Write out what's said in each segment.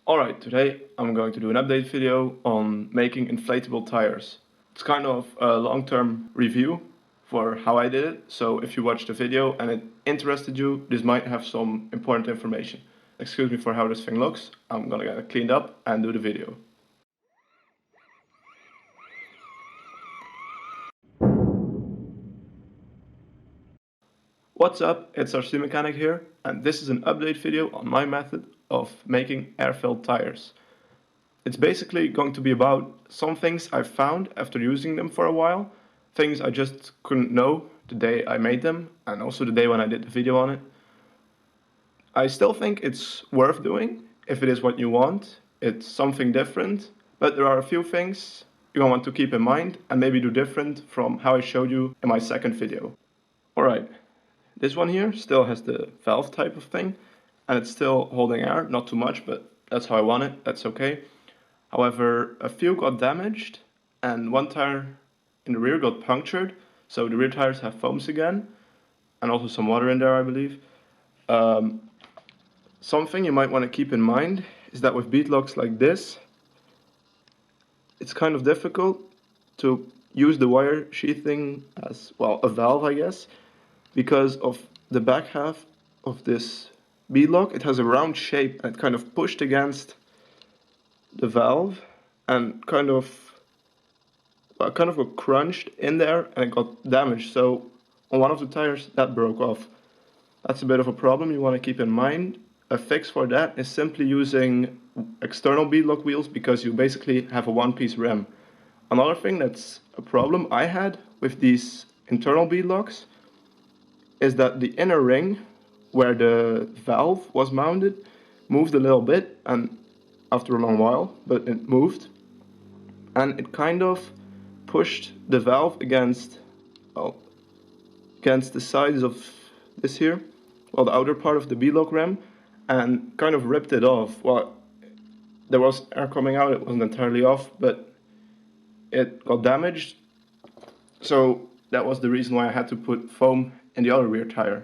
Alright, today I'm going to do an update video on making inflatable tires. It's kind of a long-term review for how I did it, so if you watched the video and it interested you, this might have some important information. Excuse me for how this thing looks, I'm gonna get it cleaned up and do the video. What's up, it's RC Mechanic here, and this is an update video on my method of making air-filled tires. It's basically going to be about some things I found after using them for a while, things I just couldn't know the day I made them, and also the day when I did the video on it. I still think it's worth doing, if it is what you want. It's something different, but there are a few things you want to keep in mind and maybe do different from how I showed you in my second video. Alright, this one here still has the valve type of thing, and it's still holding air, not too much, but that's how I want it, that's okay. However, a few got damaged and one tire in the rear got punctured, so the rear tires have foams again, and also some water in there, I believe. Something you might want to keep in mind is that with bead locks like this, it's kind of difficult to use the wire sheathing as, well, a valve, I guess, because of the back half of this bead lock. It has a round shape and it kind of pushed against the valve and kind of got crunched in there and it got damaged. So on one of the tires that broke off. That's a bit of a problem you want to keep in mind. A fix for that is simply using external beadlock wheels because you basically have a one-piece rim. Another thing that's a problem I had with these internal beadlocks is that the inner ring where the valve was mounted moved a little bit, and after a long while, but it moved, and it kind of pushed the valve against the sides of this here, well, the outer part of the beadlock rim, and kind of ripped it off. Well, there was air coming out, it wasn't entirely off, but it got damaged, so that was the reason why I had to put foam in the other rear tire.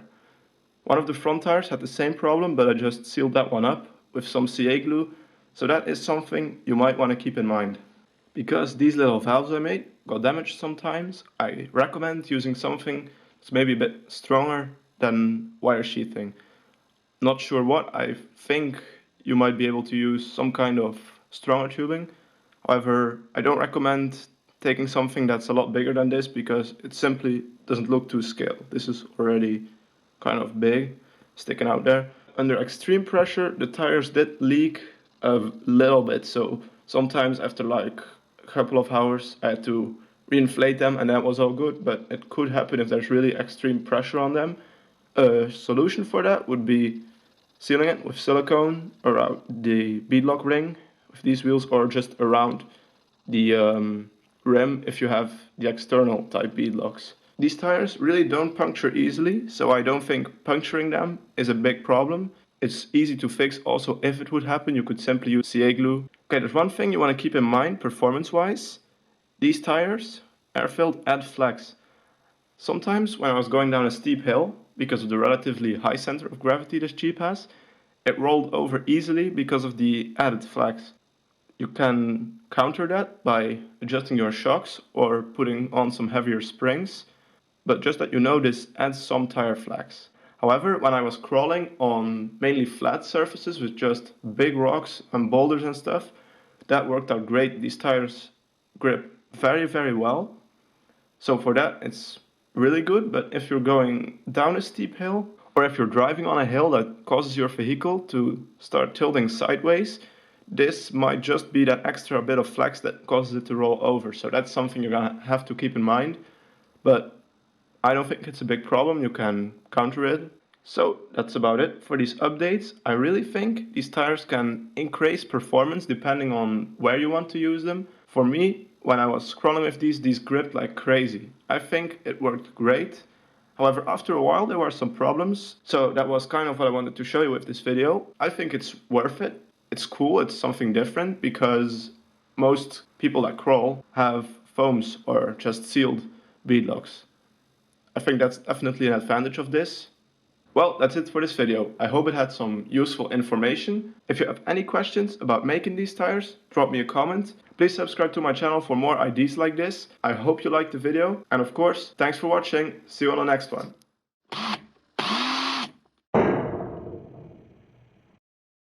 One of the front tires had the same problem, but I just sealed that one up with some CA glue, so that is something you might want to keep in mind. Because these little valves I made got damaged sometimes, I recommend using something that's maybe a bit stronger than wire sheathing. Not sure what, I think you might be able to use some kind of stronger tubing. However, I don't recommend taking something that's a lot bigger than this because it simply doesn't look to scale. This is already kind of big, sticking out there. Under extreme pressure, the tires did leak a little bit, so sometimes after like a couple of hours I had to reinflate them and that was all good, but it could happen if there's really extreme pressure on them. A solution for that would be sealing it with silicone around the beadlock ring with these wheels, or just around the rim if you have the external type beadlocks. These tires really don't puncture easily, so I don't think puncturing them is a big problem. It's easy to fix also. If it would happen, you could simply use CA glue. Okay, there's one thing you want to keep in mind performance-wise. These tires, air-filled, add flex. Sometimes when I was going down a steep hill, because of the relatively high center of gravity this Jeep has, it rolled over easily because of the added flex. You can counter that by adjusting your shocks or putting on some heavier springs, but just that you know, this adds some tire flex. However, when I was crawling on mainly flat surfaces with just big rocks and boulders and stuff, that worked out great. These tires grip very, very well. So for that, it's really good. But if you're going down a steep hill, or if you're driving on a hill that causes your vehicle to start tilting sideways, this might just be that extra bit of flex that causes it to roll over. So that's something you're gonna have to keep in mind. But I don't think it's a big problem, you can counter it. So that's about it for these updates. I really think these tires can increase performance depending on where you want to use them. For me, when I was crawling with these gripped like crazy. I think it worked great. However, after a while there were some problems, so that was kind of what I wanted to show you with this video. I think it's worth it. It's cool, it's something different, because most people that crawl have foams or just sealed beadlocks. I think that's definitely an advantage of this. Well, that's it for this video. I hope it had some useful information. If you have any questions about making these tires, drop me a comment. Please subscribe to my channel for more ideas like this. I hope you liked the video. And of course, thanks for watching. See you on the next one.